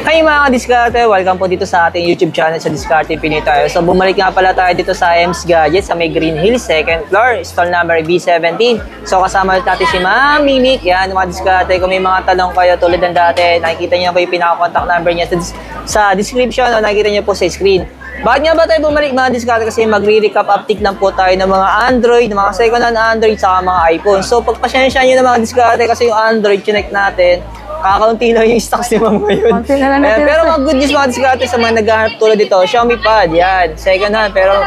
Hi mga ka-Diskarte! Welcome po dito sa ating YouTube channel sa Diskarte Pinoy tayo. So bumalik nga pala tayo dito sa Ems Gadget sa may Green Hills, 2nd floor, stall number B17. So kasama ulit natin si Ma'am Mimik. Yan mga Diskarte, kung may mga tanong kayo tulad ng dati, nakikita niyo po yung pinaka-contact number niya sa description o nakikita niyo po sa screen. Bakit nga ba tayo bumalik mga Diskarte? Kasi magre-recap update lang po tayo ng mga Android, ng mga second-hand Android, saka mga iPhone. So pagpasensya nyo na mga Diskarte kasi yung Android connect natin, kakaunti lang yung stocks ni Ma'am ngayon. Pero mga good news mga Diskarte sa mga naghahanap tulad dito, Xiaomi Pad, yan, second hand, pero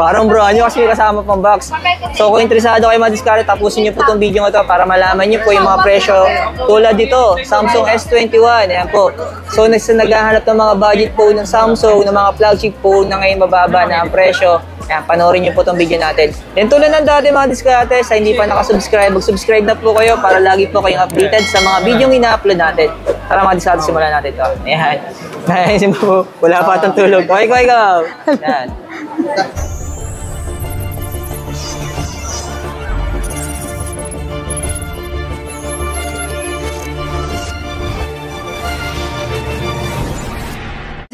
parang brand new kasi may kasama pang box. So kung interesado kayo mga Diskarte, tapusin nyo po itong video ko to para malaman nyo po yung mga presyo tulad dito, Samsung S21, yan po. So naghahanap ng mga budget phone ng Samsung, ng mga flagship phone na ngayon mababa na ang presyo. Yan, panoorin nyo po itong video natin. Yan tulad ng dati mga Diskarte, sa hindi pa nakasubscribe, mag-subscribe na po kayo para lagi po kayong updated sa mga video yung ina-upload natin. Tara mga Diskarte, simulan natin ito. Ayan. Ayan po, wala pa itong tulog. Okay, ikaw. Yan.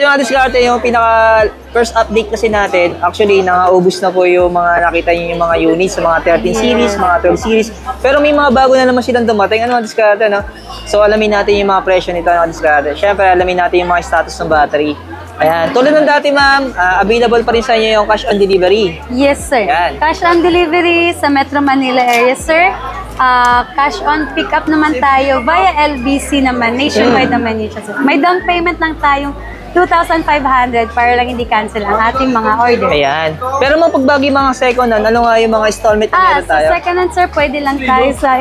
Mga Diskarte, yung pinaka first update kasi natin, actually nakaubos na po yung mga nakita niyo yung mga units sa mga 13 series, mga 12 series. Pero may mga bago na naman silang dumating. Ano mga Diskarte, no? So alamin natin yung mga presyo nito mga Diskarte. Syempre alamin natin yung mga status ng battery. Ayan, tulad ng dati ma'am, available pa rin sa inyo yung cash on delivery. Yes sir. Ayan. Cash on delivery sa Metro Manila area sir. Cash on pick-up naman tayo via LBC naman, nationwide naman yun siya sir. May down payment lang tayong 2,500 para lang hindi cancel ang ating mga order. Ayan. Pero mga pagbagi mga second hand, ano nga yung mga installment na meron tayo? Sa second hand sir, pwede lang tayo sa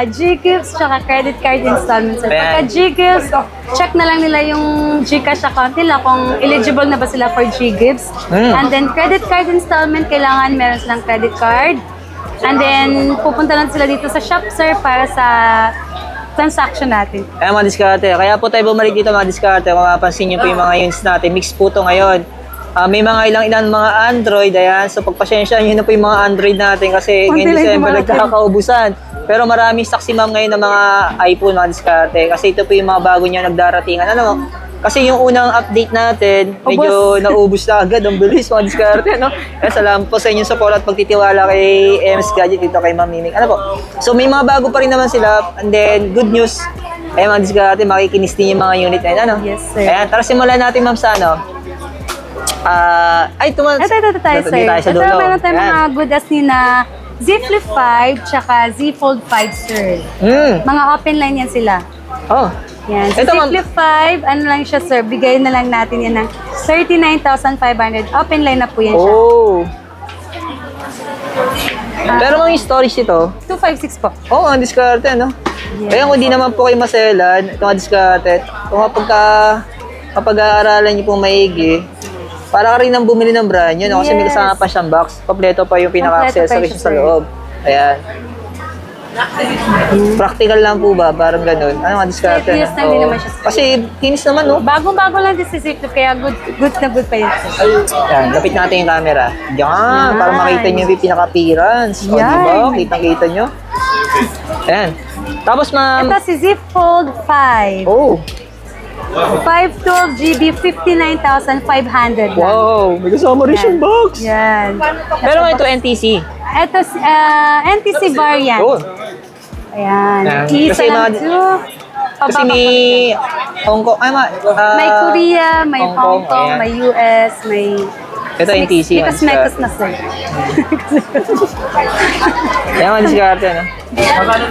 G-Gifts tsaka credit card installment sir. Pagka G-Gifts, check na lang nila yung GCash account nila kung eligible na ba sila for G-Gifts. And then credit card installment, kailangan meron silang credit card. And then pupunta lang sila dito sa shop sir para sa transaction natin. Ayan mga Diskarte, kaya po tayo bumalik dito mga Diskarte. Kung mapapansin nyo po yung mga units natin, mix po ito ngayon. May mga ilang mga Android, ayan. So pagpasensya nyo na po yung mga Android natin kasi ngayon December nagkakaubusan. Pero marami stock si ma'am ngayon ng mga iPhone mga Diskarte. Kasi ito po yung mga bago niya nagdaratingan. Ano? Kasi yung unang update natin, medyo naubos na agad. Ang bilis mga Diskarte, no? Kaya salamat po sa inyong support at pagtitiwala kay Ems Gadget dito kay Ma'am Mimik. Ano po? So may mga bago pa rin naman sila. And then, good news. Ayan mga Diskarte, makikinis din yung mga unit na yun. Ano? Yes, sir. Ayan, tara simulan natin ma'am sa ano. Ito tayo sir. Ito meron tayong mga good as ni na Z Flip 5 tsaka Z Fold 5 sir. Mga open line yan sila. Oh. Yan. So, Z Flip 5, ano lang siya sir, bigay na lang natin yan ng 39,500. Open line na po yan siya. Oh. Pero mga storage nito? 256 po. Oo, ang Diskarte, no? Yes. Kaya kung hindi naman po kayo maselan, ito nga Diskarte, kung kapag-aaralan niyo po maigi, para ka rin nang bumili ng brand yun, no? Kasi may kasama pa siyang box, kompleto pa yung pinaka-accessories sa loob. Ayan. Practical lang po ba? Parang ganun. Ano nga Diskarte? Yes, lang din naman siya. Kasi kinis naman, no? Bagong-bago lang din si Zip, kaya good na good pa yun. Yan, lapit natin yung camera. Yan, para makita nyo yung pinaka-appearance. O, diba? Kitang-kita nyo. Ayan. Tapos, ma'am. Ito si Z Fold 5. Oh. 512 GB, 59,500 lang. Wow, may kasama rin siyang box. Yan. Pero ito NTC. Ito NTC variant. Oh. Ayan. Kasi may Hong Kong, may Korea, may Hong Kong, may US, may... Ito NTC. Mekos na sir. Ayan mga Diskarte, no?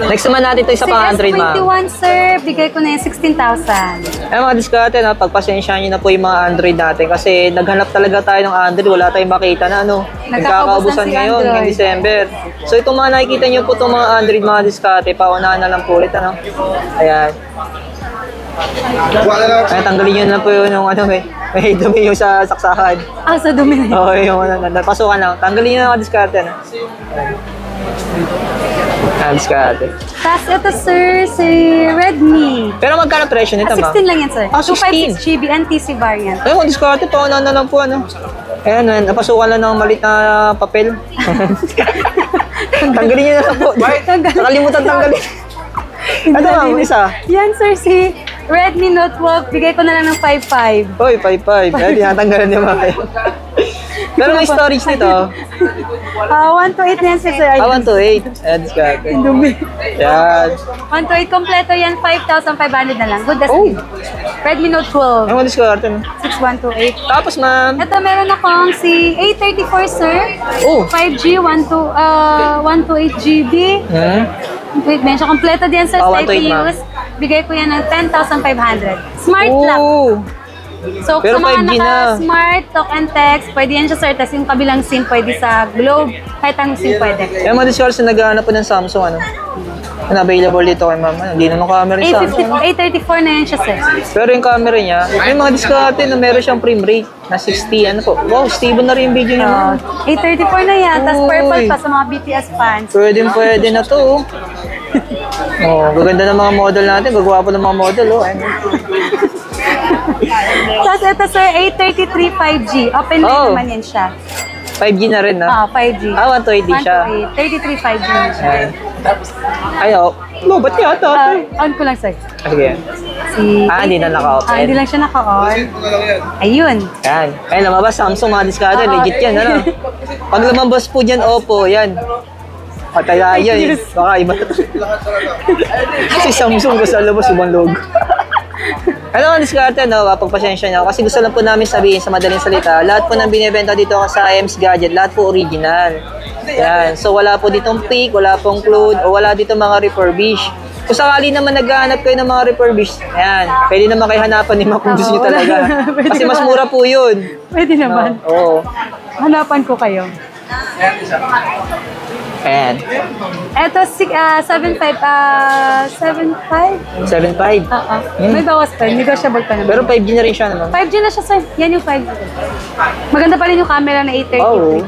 Next naman natin ito isa pang Android, ma'am. S21 sir, bigay ko na yung 16,000. Ayan mga Diskarte, no? Pagpasensya nyo na po yung mga Android natin kasi naghanap talaga tayo ng Android, wala tayong makita na ano. Nagkakaubusan ngayon, ngayong December. So itong mga nakikita nyo po itong mga Android mga Diskarte, paunahan na lang po ulit, ano? Ayan. Kaya tanggalin nyo na po yung ano, may dumi yung sa saksakan. Sa dumi na yun. Oo, yung napasukan lang. Tanggalin nyo na mga Diskarte, no? Diskarte. Tapos ito sir, si Redmi. Pero magkano presyo nito, ma'am? 16 lang yan sir. 16. 256 GB NTC variant. Ayun, mga Diskarte, paunahan na lang po, ano? Ayan, napasukan lang ng malit na papel. Tanggalin nyo na lang po. Nakalimutan tanggalin. Ano ma'am, isa? Yan sir, si Redmi Note 12, bigay ko na lang ng 5.5. Hoy, 5.5. Ay, tinatanggalan niya mga kayo. Pero may storage nito. 128 na yan sir. 128. Ayan, discard. Dumi. Yan. 128 kompleto yan, 5,500 na lang. Good as Oh. Redmi Note 12, Ang mga discard. 6128. Tapos, ma'am. Ito meron akong si A34 sir. Oh. 5G, 128 GB. Wait, medyo kompleto din sir. 128 ma'am. CPUs. Bigay ko yan ng 10,500. Smart lock. Oh. So, Pero sa mga 5G na. naka-smart, talk and text, pwede yan siya sir. Tapos yung kabilang SIM pwede sa Globe. Kahit anong SIM pwede. Yung mga discard na naghahanap po ng Samsung, ano? Ano available dito kay ma'am? Hindi naman camera yung Samsung. A34 na yan siya sir. Pero yung camera niya, may mga discard na meron siyang frame rate na 60. Ano po? Wow, stable na rin yung video niya. ma'am. A34 na yan. Tapos Uy. purple pa sa mga BTS fans. Pwede na to. Oh, gaganda ng mga model natin. Gagawa pa ng mga model, oh. Ayun. Tapos ito sir, A33 5G. Open line Oh. naman yan siya. 5G na rin, na. 5G. 128 din siya. 33 5G na siya. Ayan. Ay, oh. Lobat yata. On ko lang sir. Sige. Hindi na naka-open. Hindi lang siya naka-on. Ayun. Yan. Ayun, lumabas Samsung, mga diskada. Legit yan, ano? Pag lumabas po dyan, Oppo, yan. Pataya yan. Baka iba. Si Samsung ko sa labas, ibang logo. Ano ang diskarte, no? Pagpasensya nyo. Kasi gusto lang po namin sabihin sa madaling salita, lahat po ng binibenta dito sa IM's Gadget, lahat po original. Yan. So wala po ditong fake, wala pong clone, o wala dito mga refurbish. Kung sakali naman naghahanap kayo ng mga refurbish, ayan, pwede naman kayo hanapan ni Ma'am kung gusto nyo talaga. Kasi mas mura po yun. Pwede naman. Oo. Hanapan ko kayo. Ayan. Ito, 7.5. 7.5? 7.5. Oo. May bawas pa. Negotiable pa naman. Pero 5G na rin siya, naman. 5G na siya, sir. Yan yung 5G. Maganda pa rin yung camera na 833. Oo.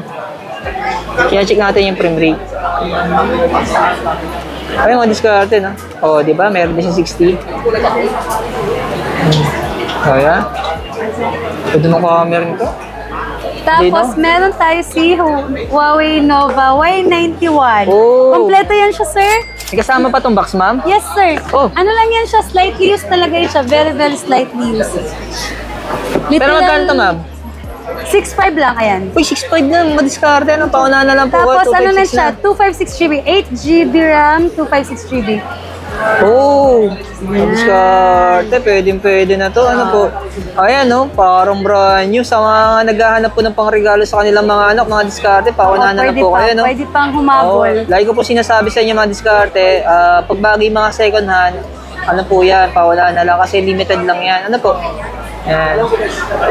Kaya check natin yung frame rate. Ayun, mga diskarte, no? Oo, di ba? Meron din siya 60. Kaya? Pwede mo camera nito? Tapos, meron tayo si Huawei Nova Y91. Oh. Kompleto yan siya, sir. May kasama pa tong box, ma'am? Yes, sir. Oh. Ano lang yan siya? Slightly used talaga yan siya. Very, very slightly used. Pero magkano to, ma'am? 6.5 lang, ayan. Uy, 6.5 na, madiskarte. Ano, paunahan na lang po. Tapos, ano na 256 siya? 256 GB. 8 GB RAM, 256 GB. Oh, madiskarte. Pwede na to. Ano po? Ayan, no? Parang brand new. Sa mga naghahanap po ng pangregalo sa kanilang mga anak, mga diskarte, paunahan na lang po kayo, no? Pwede pang humabol. Lagi ko po sinasabi sa inyo mga diskarte, pag bagay mga second hand, ano po yan, paunahan na lang kasi limited lang yan. Ano po? Yan.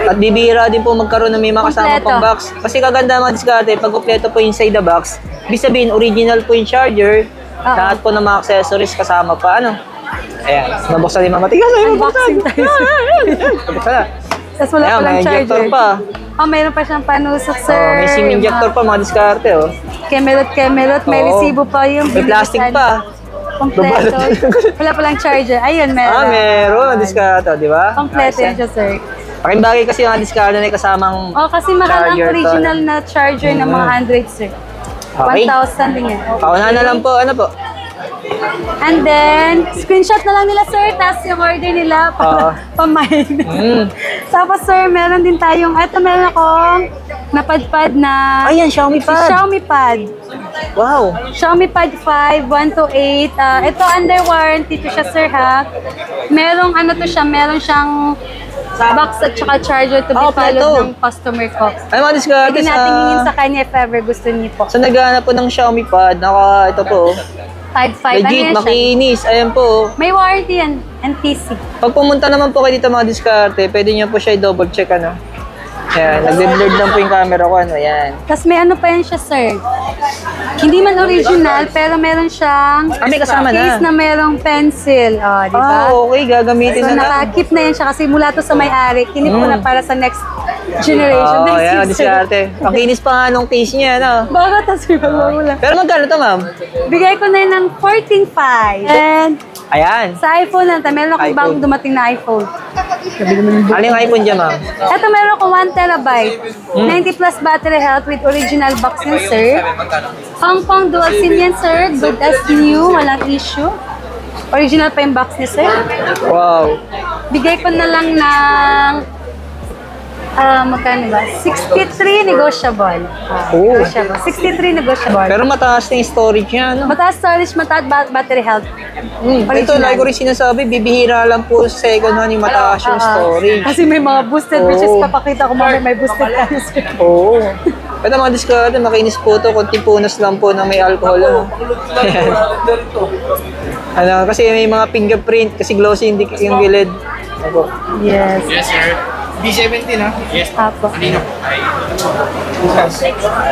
At bibihira din po magkaroon ng may mga kasama Kompleto. pang box. Kasi kaganda mga diskarte, pag kompleto po inside the box, ibig sabihin original po yung charger, lahat po ng mga accessories kasama pa. Ano? Ayan, nabuksan ni Mama. Tigas, ay Unboxing tayo. Nabuksan na. Tapos wala Ayan, palang may injector charger. pa. Oh, mayroon pa siyang panusok, sir. Oh, may SIM injector pa, mga diskarte, oh. Kemerot. May Oo. resibo pa yung May plastic pa. Kompleto. Wala palang charger. Ayun, meron. Meron, diskarte, di ba? Kompleto yan siya, sir. Aking bagay kasi yung diskarte na kasamang Oh, kasi mahal ang charger to. original na charger ng mga Android, sir. Okay. 1,000 din yan. Paunahan na lang po, ano po? And then, screenshot na lang nila, sir. Tapos yung order nila, Oo. pamain. Mm. Tapos, sir, meron din tayong, eto meron akong napadpad na Ayan, Xiaomi Pad. Xiaomi Pad. Wow. Xiaomi Pad 5, 128. Ito under warranty to siya, sir, ha? Merong ano to siya, meron siyang box at saka charger to be Oh, followed pleto. ng customer ko. Ay, mga diskarte Pwede natin hingin sa kanya if ever gusto niyo po. sa naghahanap po ng Xiaomi Pad, ito po. 5.5. Legit, Ano yan siya? makinis. Ayan po. May warranty yan. NTC. Pag pumunta naman po kayo dito mga diskarte, pwede nyo po siya i-double check, ano. Ayan, nagbe-blurred lang po yung camera ko, ano, ayan. Tapos may ano pa yan siya, sir. Hindi man original, pero meron siyang May kasama case na. na merong pencil. Oh, di ba? Okay, gagamitin So, na lang. naka-keep na yan siya kasi mula to sa may-ari. Kinip ko na para sa next generation. Oo, Next ayan, user. diskarte. Ang kinis pa nga nung case niya, ano. Bakit? Tapos wala. Pero magkano to, ma'am? Bigay ko na yun ng 14.5. And Ayan. sa iPhone na, meron akong iPhone. bagong dumating na iPhone. Ano yung iPhone dyan, ma'am? Ito meron ko 1 terabyte. 90 plus battery health with original box yan, sir. Hong Kong dual SIM yan, sir. Good as new. Walang issue. Original pa yung box niya, sir. Wow. Bigay ko na lang ng magkano ba? 63 negotiable. Oh. Negotiable. 63 negotiable. Pero mataas na yung storage niya, no? Mataas storage, mataas battery health. Ito, like ko rin sinasabi, bibihira lang po sa second hand yung mataas yung storage. Kasi may mga boosted, which is papakita ko mamaya may boosted tayo, sir. Oo. Ito mga discard, makinis po ito, konting punas lang po na may alcohol. Ano? Ano, kasi may mga fingerprint, kasi glossy yung gilid. Ako. Yes. Yes, sir. B17, ha? Yes. Apo. Kanino?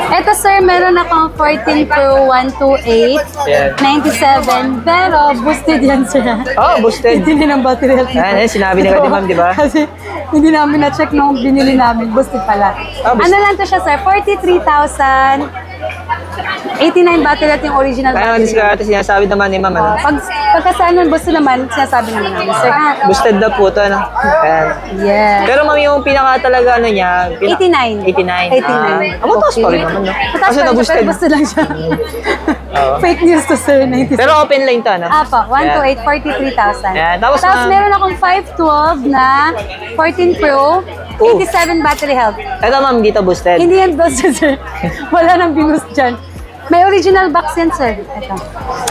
Ito, sir, meron akong 14 Pro 128, Yan. 97, pero boosted yan, sir. Oh, boosted. Hindi ng battery health. Yan, sinabi na ka, ma'am, di ba? Kasi hindi namin na-check nung binili namin. Boosted pala. Ah, boosted. Ano lang to siya, sir? 43,000. 89 battery at yung original Kaya naman battery. discard, sinasabi naman ni ma'am, ano? Pagka sa ano, boosted naman, sinasabi naman namin, sir. Boosted na po ito, ano? Ayan. Yes. Pero ma'am, yung pinaka talaga ano niya, 89. 89. Mataas pa rin naman, no? Mataas Kasi pa rin siya, na-boosted. pero boosted lang siya. Oo. Fake news to, sir. 96. Pero open line to, ano? Apa, 128, 43,000. Yan, tapos meron akong 512 na 14 Pro, 87 battery health. Ito ma'am, dito boosted. Hindi yan boosted, sir. Wala nang binoost dyan. May original box yan, sir. Ito.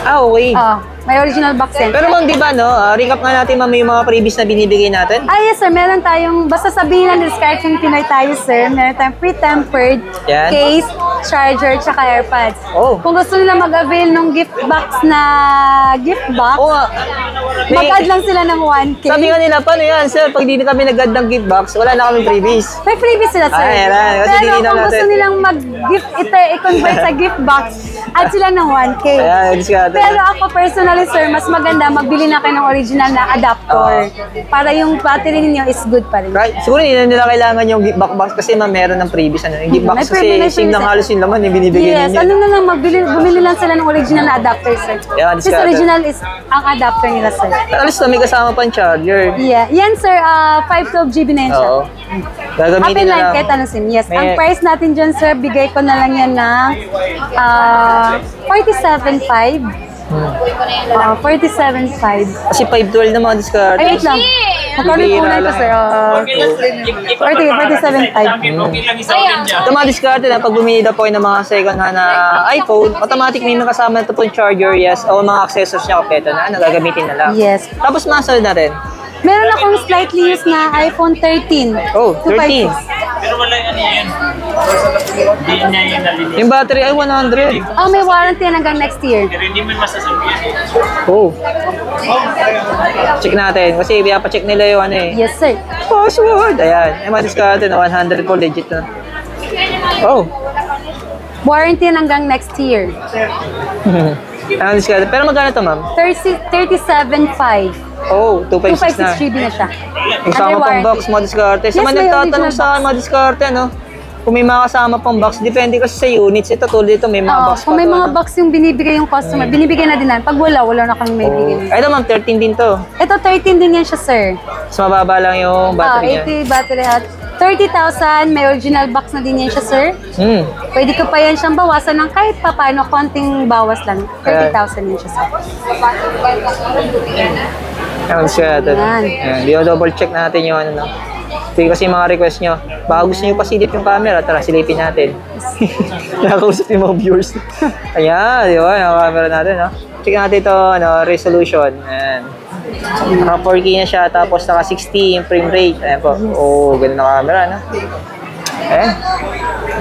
Ah, okay. Oo, may original box yan. Pero ma'am, di ba, no? Recap nga natin, ma'am, yung mga previous na binibigay natin. Yes, sir. Meron tayong, basta sabihin lang, discarding Pinoy tayo, sir. Meron tayong pre-tempered Yan. case, charger, tsaka AirPods. Oh. Kung gusto nila mag-avail ng gift box na gift box, Oo nga. mag-add lang sila ng 1K. Sabi nga nila, paano yan, sir? Pag di na kami nag-add ng gift box, wala na kami freebies. May freebies sila, sir. Ay, ayan. Kasi Pero hindi na kung gusto natin. nilang mag-gift, i-convert sa gift box, add sila ng 1K. Ayan, discard. Pero ako personally, sir, mas maganda magbili na kayo ng original na adapter para yung battery ninyo is good pa rin. Right. Siguro hindi na nila kailangan yung gift box kasi ma'am, meron ng freebies. Ano? Yung gift box May kasi may same lang halos yung laman yung binibigay Yes, ninyo. ano na lang, bumili lang sila ng original na adapter, sir. Yeah, This discard. original is ang adapter nila, sir. At least na may kasama pang charger. Yeah. Yan, sir, 512 GB na yan siya. Oo. Gagamitin Open na line lang. kahit anong SIM. Yes. May- Ang price natin dyan, sir, bigay ko na lang yan ng 47.5. 47.5. Kasi 512 na mga discard. Ay, wait lang. Magkano yung kulay ko, sir? 47.5. Okay lang isa ulit dyan. Ito mga discard na pag bumili daw po kayo ng mga second hand na iPhone, automatic may kasama na ito pong charger, yes, o mga accessories niya kompleto na, nagagamitin na lang. Yes. Tapos muscle na rin. Meron akong slightly used na iPhone 13. Oh, 13. 256. Pero wala yan yan. Hindi niya yung nalinis. Yung battery ay 100. Oh, may warranty yan hanggang next year. Pero hindi mo masasabi yan. Oh. Check natin. Kasi pinapacheck nila yung ano eh. Yes, sir. Password. Ayan. Ay, mga discard na 100 po legit na. Oh. Warranty yan hanggang next year. Ang discard. Pero magkano to, ma'am? 37.5. Oh, 256 na. 256 GB na siya. Yung sama pang box, mga diskarte. Sa Yes, mga may nagtatanong original sa box. mga diskarte, no? Kung may mga kasama pang box, depende kasi sa units. Ito tulad dito, may mga Oo, box pa kung may to, mga ano? box yung binibigay yung customer, binibigay na din namin. Pag wala na kami may Oh. bigay. Ay, ito ma'am, 13 din to. Ito, 13 din yan siya, sir. Mas mababa lang yung battery niya. 80 battery at 30,000. May original box na din yan siya, sir. Pwede ko pa yan siyang bawasan ng kahit pa paano, konting bawas lang. 30,000 yan siya, sir. Ayan, diskarte. Yan. Ayan, double check natin yung ano, no? Ito yung kasi yung mga request nyo. Baka gusto nyo pasilip yung camera, tara, silipin natin. Nakakausap yung mga viewers. Ayan, di ba? Yung camera natin, no? Check natin ito, ano, resolution. Ayan. Naka 4K na siya, tapos naka 60 yung frame rate. Ayan po. Oh, ganun na camera, no? Ayan.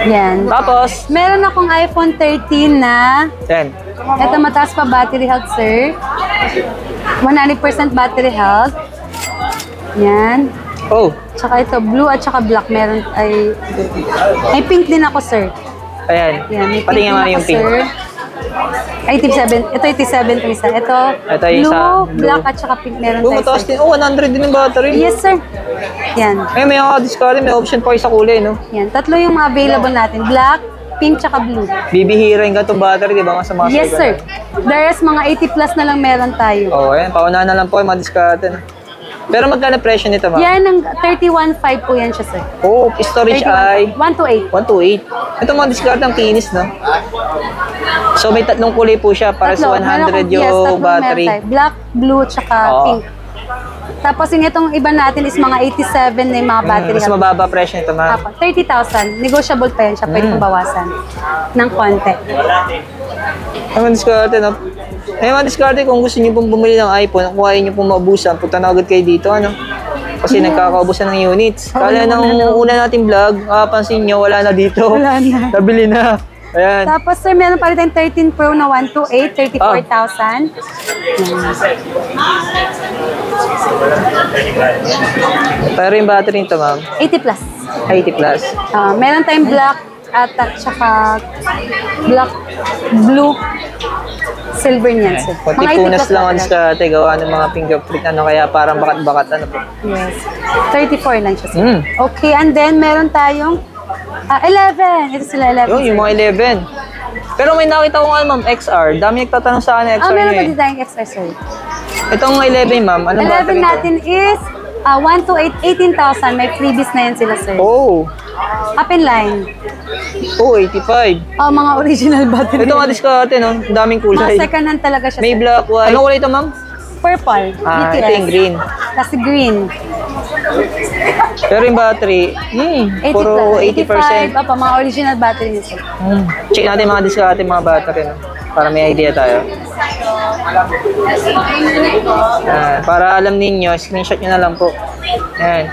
Yan. Tapos, Meron akong iPhone 13 na ayan. ito mataas pa battery health, sir. 100% battery health. Yan. Oh, Tsaka ito, blue at tsaka black. Meron ay... May pink din ako, sir. ayan. Yan, may Pati nga din yung ako, pink. sir. 87. Ito 87 ito isa. Ito, Ito yung blue, isa, blue. black at tsaka pink. Meron Oh, tayo, mataas sir. din. Oh, 100 din yung battery. Yes, sir. Yan. Ay, may mga discard, may option pa kayo sa kulay, no? Yan. Tatlo yung mga available natin. Black, pink, tsaka blue. Bibihira yung ganitong battery, di ba? Nga sa mga Yes, second sir. The rest, mga 80 plus na lang meron tayo. Oh, ayan. Paunahan na lang po yung mga discard. No? Pero magkano presyo nito, ma'am? Yan, ng 31.5 po yan siya, sir. Oh, storage ay 128. 128. Ito mga discard ng kinis, no? So may tatlong kulay po siya para sa 100 yung battery. Black, blue, tsaka Oo. pink. Tapos yung itong iba natin is mga 87 na yung mga battery. Mas mababa presyo nito, ma'am. Apo, 30,000. Negotiable pa yan siya. Pwede kong bawasan ng konti. Ay, mga discard, no? Ay, mga discard, kung gusto niyo pong bumili ng iPhone, kung kaya niyo pong maubusan, punta na agad kayo dito, ano? Kasi nagkakaubusan ng units. Kala nang una nating vlog, pansin nyo, wala na dito. Wala na. Nabili na. Ayan. Tapos sir, meron pa rin tayong 13 Pro na 128, 34,000. Pero yung battery nito, ma'am, 80 plus. 80 plus. Meron tayong black at saka black, blue, silver niyan sir. Kunti 80 punas plus lang ang talaga. diskarte, gawa ng mga fingerprint, ano, kaya parang bakat-bakat, ano po. Yes. 34 lang siya sir. Mm. Okay, and then meron tayong 11. Ito sila 11. Yun, yung mga 11. Pero may nakita ko nga, ma'am, XR. Dami nagtatanong sa akin ng XR Meron niyo pa eh. din tayong extra sir. Itong 11, ma'am, anong 11 battery natin is 128, 18,000. May freebies na yan sila sir. Oh, Up in line. 85. Mga original battery. Ito nga diskarte, no? Ang daming Mga kulay. second hand talaga siya May sir. black, white. Anong kulay ito, ma'am? Purple. Ah, BTS. ito yung green. Kasi green. Pero yung battery, 80 puro plus. 80%. 85. Mga original battery niya sir. Check natin mga diskarte, mga battery, no? Para may idea tayo. Para alam ninyo, screenshot nyo na lang po. Ayan.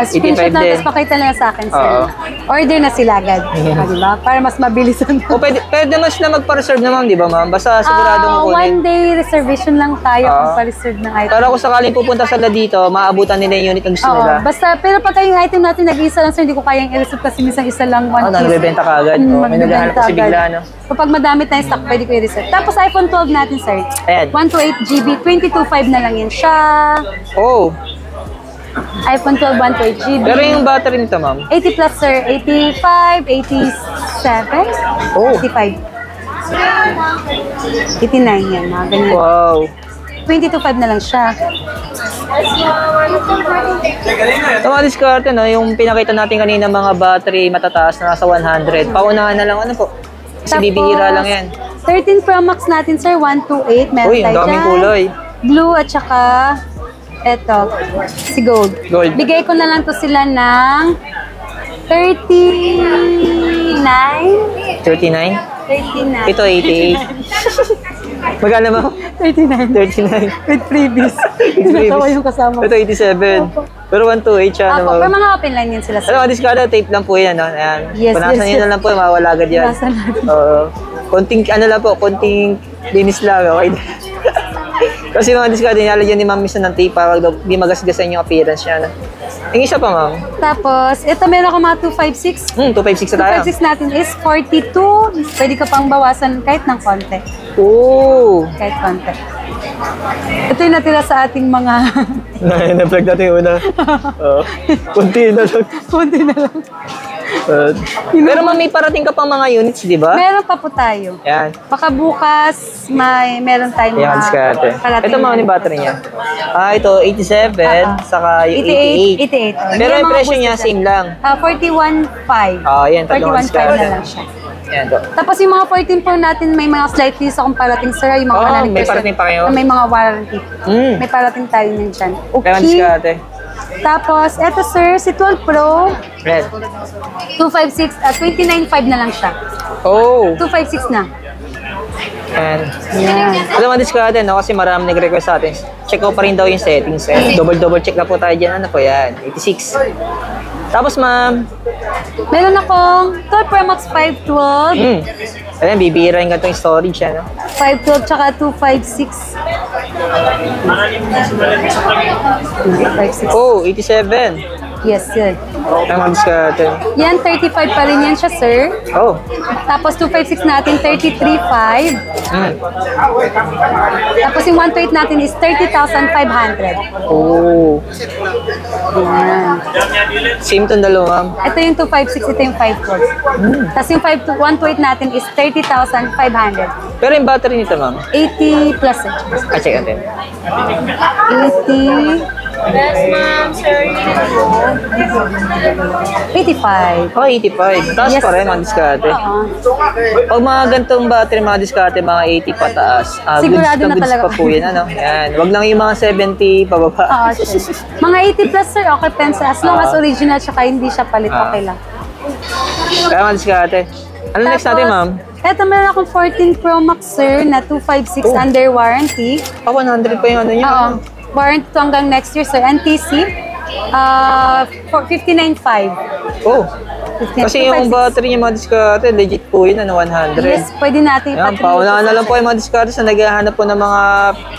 Screenshot 85 na, din. tapos pakita nila sa akin sir. Oo. Order na sila agad. Diba? Para mas mabilisan. O pwede naman sila magpa-reserve na, ma'am, di ba, ma'am? Basta siguradong kukunin. One day reservation lang tayo Oo. kung pa-reserve ng item. Para kung sakaling pupunta sila dito, maabutan nila yung unit na gusto Oo, nila. basta, pero pagka yung item natin nag-isa lang sir, hindi ko kayang i-reserve kasi minsan isa lang, one piece. Nagbebenta ka agad. May naghahanap kasi bigla, no? Kapag madami tayong stock, pwede ko i-reserve. Tapos iPhone 12 natin sir, Ayan. 128GB, 22.5 na lang yan siya. Oh, iPhone 12, 128GB. pero yung battery nito, ma'am? 80 plus sir, 85, 87, Oh. 85. 89 yan, mga ganyan. Wow. 22.5 na lang siya. Ito mga diskarte, no? Yung pinakita natin kanina mga battery matataas na nasa 100. Paunahan na lang, ano po? Kasi bibihira lang yan. 13 Pro Max natin sir, 128. Meron Uy, ang tayo daming dyan. kulay. Blue at saka eto, si Gold. Gold. Bigay ko na lang to sila ng 39. 39? 39. Ito, 88. Magkano mo? 39. 39. With freebies. Tinatawa yung kasama. Ito, 87. Pero 128 siya. Ako, Ano, pero mga open line yun sila sir. ano, discard tape lang po yan. No? Ayan. Yes, Punasan yes, nyo yes. na lang po, mawala agad yan. Punasan natin. Oo. Konting, ano lang po, konting linis lang. Okay. Kasi mga discard, nilalagyan ni ma'am minsan ng tape para di magasgasan yung appearance niya. No? Yung isa pa, ma'am. Tapos, ito meron ako mga 256. 256 na tayo. 256 natin is 42. Pwede ka pang bawasan kahit ng konti. Oo. Kahit konti. Ito yung natira sa ating mga... Na-plug natin yung una. Oo. Kunti na lang. konti na lang. Pero ma'am, may parating ka pang mga units, di ba? Meron pa po tayo. Yan. Baka bukas meron tayong Yan, diskarte. parating. Ito mga yung battery niya. Ito, 87, saka yung 88. 88. Pero Yan, yung mga presyo niya, booster same lang. 41.5. Yan, tatlong 41.5 diskarte. na lang siya. Yan to. Tapos yung mga 14 Pro natin, may mga slight fees akong parating sir. Yung mga May parating pa kayo? Na may mga warranty. Mm. May parating tayo ng dyan. Kaya Okay. diskarte. Tapos, eto sir, si 12 Pro, Red. 256, 29.5 na lang siya. Oh. 256 na. And, Yan. ito mga diskarte, no? Kasi marami nag-request sa atin. Check ko pa rin daw yung settings. Double check na po tayo dyan. Ano po yan? 86. Tapos, ma'am. Meron akong 12 Pro Max 512, Ayan, bibirahin ka itong storage, ano? 512 tsaka 256. 256. Oh, 87. Yes, yun. Ang mga diskarte. Yan, 35 pa rin yan siya, sir. Oh. Tapos 256 natin, 33.5. Tapos yung 128 natin is 30,500. Oh. Yan. Same tong dalawa, ma'am. Ito yung 256, ito yung 512. Tapos yung 128 natin is 30,500. Pero yung battery nito, ma'am. 80 plus eh. Check natin. 80 Yes, ma'am, sir. 85. Oh, 85. Taas Yes. pa rin mga diskarte. Oo. Pag mga gantong battery, mga diskarte, mga 80 pataas. Sigurado na goods talaga. pa po yan, ano? Yan. Wag lang yung mga 70 pababa. Oo, sir. Mga 80 plus, sir, okay pensa. As long as original, tsaka hindi siya palit, okay lang. Kaya mga diskarte. Ano next natin, ma'am? Eto, meron akong 14 Pro Max, sir, na 256 under warranty. 100 pa yung ano niya. Oo. Warranty to hanggang next year, sir. NTC, 59.5. Oh. Kasi yung battery niya mga diskarte, legit po yun, 100. Yes, pwede natin Yan, paunahan na lang po yung mga diskarte sa naghahanap po ng mga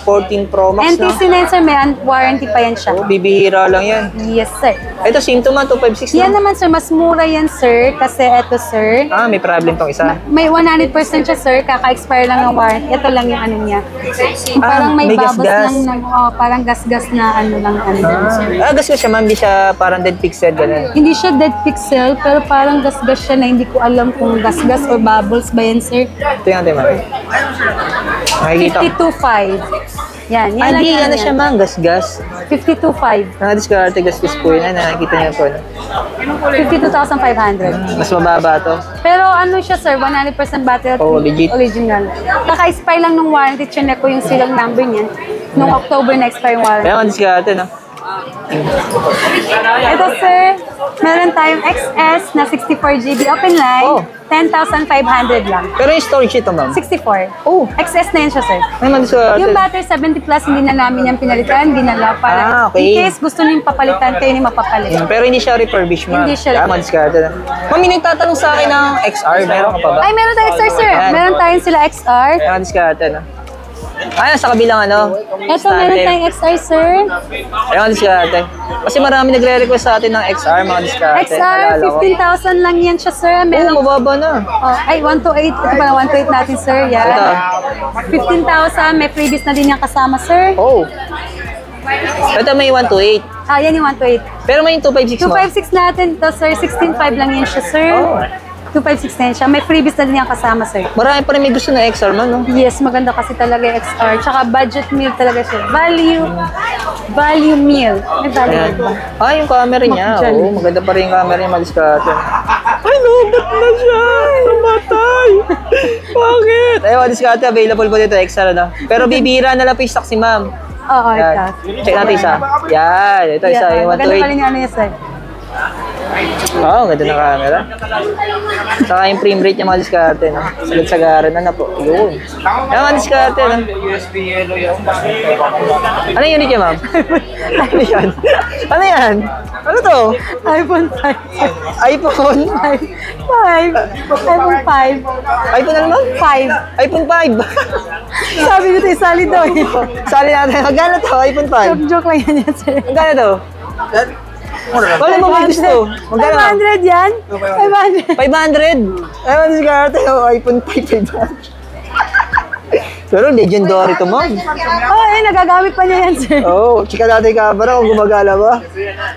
14 Pro Max, no? NTC na yun, sir, may warranty pa yan siya. Oh, bibihira lang yan. Yes, sir. Ito, Symptoma 256 Yan na. naman, sir, mas mura yan, sir, kasi eto, sir, Ah, may problem tong isa. may 100% siya, sir, kaka-expire lang ng warranty. Ito lang yung ano niya. Yung parang may may bubbles gas-gas. lang, parang gas-gas na ano lang, ano. Gas ko siya, ma'am. Hindi siya parang dead pixel, ganun. Hindi siya dead pixel, pero parang gas-gas siya na hindi ko alam kung gas-gas or bubbles ba yan, sir. Tingnan natin, ma'am. Makikita ko. 52.5. Yan, yan lang Hindi, yan. ano siya, ma'am. Gas-gas. 52.5. Nakadiskarte, gas-gas po yun. Nakikita niyo po. 52,500. Mas mababa to. Pero ano siya, sir, 100% battery Oh, legit. original. Kaka-expire lang nung warranty, chinek ko yung serial number niyan. Nung October na expire yung warranty. Kaya madiskarte, no? Ito, sir, meron tayong XS na 64GB open line. Oh. 10,500 lang. Pero yung storage ito, ma'am. 64. Oh. XS na yun siya, sir. Ay, madiskarte. Yung battery 70 plus, hindi na namin yung pinalitan, dinala para Ah, okay. in case gusto nyo yung papalitan, kayo yung mapapalit. Pero hindi siya refurbished, ma'am. Hindi siya Kaya madiskarte na. Ma'am, may nagtatanong sa akin ng XR. Meron ka pa ba? Ay, meron tayong XR, sir. Ayan. Meron tayong sila XR. Kaya madiskarte na. Ay, sa kabilang ano? Ito, meron tayong XR, sir. Kaya madiskarte. Kasi marami nagre-request sa atin ng XR, mga diskarte. XR, Naalala ko. 15,000 lang yan siya, sir. Oo, Meron, mababa na. oh, ay, 128. Ito pala, 128 natin, sir. Yan. Ito. 15,000. May freebies na din yung kasama, sir. Oh. Ito may 128. Ah, yan yung 128. Pero may 256 mo. 256 natin to, sir. 16,500 lang yan siya, sir. Oh. 256 na yan siya. May freebies na din yung kasama, sir. Marami pa rin may gusto na XR man, no? Yes, maganda kasi talaga yung XR. Tsaka budget meal talaga siya. Value meal. May value Ayan. ba? Ah, yung camera niya. Dyan. Oo, maganda pa rin yung camera niya, mga diskarte. Ay, lobat na siya! Namatay! Bakit? Ay, mga diskarte, available po dito, XR, no? Pero bibira na lang po yung stock si ma'am. Oo, ito. Yan. Check natin isa. Yan, ito isa, yung Maganda pa 128. rin yung ano niya, sir. Oo, ganda ng camera. Saka yung frame rate niya mga diskarte, no? Sagat-sagaran na po. Yun. Yan mga diskarte, no? Ano yung unit niya, ma'am? Ano yan? Ano yan? Ano to? iPhone 5. iPhone? 5. iPhone 5. iPhone ano, ma'am? 5. iPhone 5. Sabi ko ito, isali daw. Sali natin. Magkano to? iPhone 5? Joke lang yan yan, sir. Magkano to? Wala mo may gusto. Magkano? 500 yan? 500. 500? Ay, mga diskarte. Oh, iPhone 5, 500. Pero legendary to, ma'am. Oh, eh, nagagamit pa niya yan, sir. Oo, chika natin yung camera kung gumagala ba.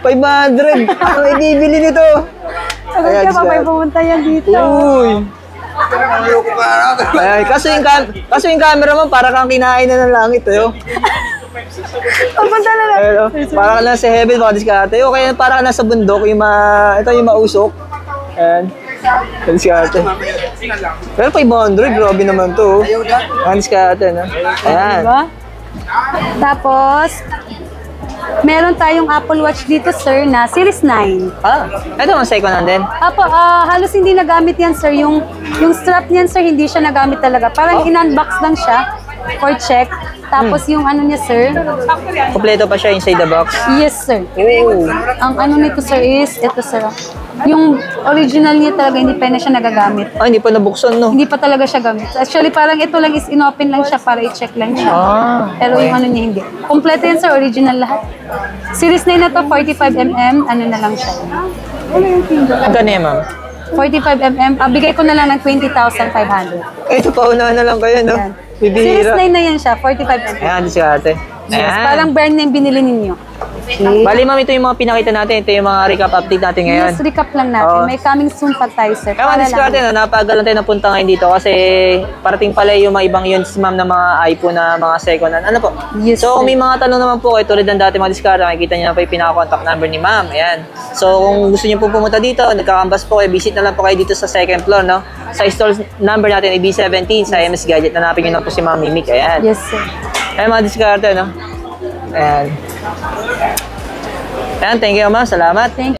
500! May bibili nito. Sagot Ayan, ka pa, may diskarte. pumunta yan dito. Uy! Ay, kaso yung camera mo, para kang kinain na ng langit, eh. Oh. Pupunta na lang. Ayun, oh. Para ka lang sa heaven, mga diskarte. O kaya para ka lang sa bundok, ito yung mausok. Ayan. Diskarte. Pero 500, grabe naman to. Mga diskarte, no? Ayan. Diba? Tapos, meron tayong Apple Watch dito, sir, na Series 9. Ah, ito ang second hand din. Apo, halos hindi nagamit yan, sir. Yung strap niyan, sir, hindi siya nagamit talaga. Parang in-unbox lang siya for check. Tapos yung ano niya, sir, Kompleto pa siya inside the box. yes, sir. Oh. Ang ano nito, sir, is, ito, sir. Yung original niya talaga, hindi pa na siya nagagamit. Ah, hindi pa nabuksan, no? Hindi pa talaga siya gamit. Actually, parang ito lang is inopen lang siya para i-check lang siya. Ah. Pero yung ano niya, hindi. Kompleto yan, sir. Original lahat. Series 9 na to, 45mm. Ano na lang siya. Magkano yan, ma'am? 45mm. Bigay ko na lang ng 20,500. Ito, paunahan na lang kayo, no? Yan. Series Bibihira. 9 na yan siya, 45mm. Ayan, diskarte. Yes, Ayan. parang brand name binili ninyo. Okay. Bali ma'am, ito yung mga pinakita natin. Ito yung mga recap update natin ngayon. Yes, recap lang natin. Oo. May coming soon pa tayo, sir. Kaya mga diskarte na, napagalan tayo napunta ngayon dito kasi parating pala yung mga ibang units ma'am na mga iPhone na mga second hand. Ano po? Yes, So kung sir. may mga tanong naman po kayo tulad ng dati mga diskarte, makikita niyo na po yung pinaka-contact number ni ma'am. Ayan. So kung gusto niyo po pumunta dito, nagkakambas po kayo, visit na lang po kayo dito sa second floor, no? Sa store number natin ay B17 sa MS Gadget. Hanapin niyo na po si Ma'am Mimic. Ayan. Yes, sir. Ayan mga diskarte, no? Ayan. Ayan, thank you ma'am. Salamat. Thank